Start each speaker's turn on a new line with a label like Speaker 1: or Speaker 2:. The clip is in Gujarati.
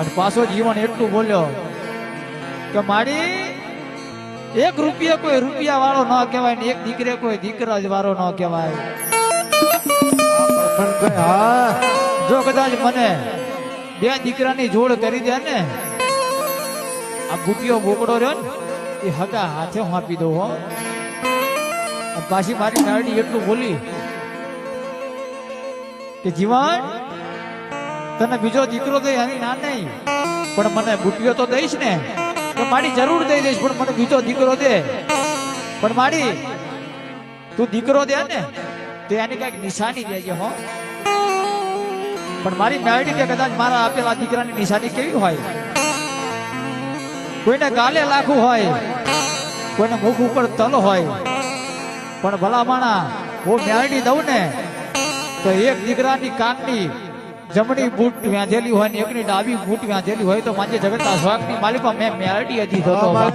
Speaker 1: અને પાછો જીવન એટલું બોલ્યો કે મારી એક રૂપિયા કોઈ રૂપિયા વાળો ન કહેવાય ને એક દીકરે કોઈ દીકરા વાળો ન કહેવાય. જો કદાચ મને બે દીકરાની જોડ કરી દે ને આ બુટિયો બોકડો રહ્યો ને એ હગા હાથે હું આપી દઉં હો. પાછી મારી નારડી એટલું બોલી કે જીવન તને બીજો દીકરો દઈ એની ના નહીં પણ મને બુટિયો તો દઈશ ને તો મારી જરૂર દઈ દઈશ પણ મને બીજો દીકરો દે. પણ મારી તું દીકરો દે ને તો એની કઈક નિશાની દેજે હો. પણ મારી નારડી કે કદાચ મારા આપેલા દીકરાની નિશાની કેવી હોય? કોઈને ગાલે લાખું હોય, કોઈને મુખ ઉપર તલ હોય, પણ ભલા માણા હું મેળડી દઉં ને તો એક દીકરાની કાનની જમણી બૂટ વ્યાંધેલી હોય ને એકની ડાબી બૂટ વ્યાંધેલી હોય તો માજે જગતના સ્વાગની માલિકા મેં મેળડી હજી થતો
Speaker 2: મારી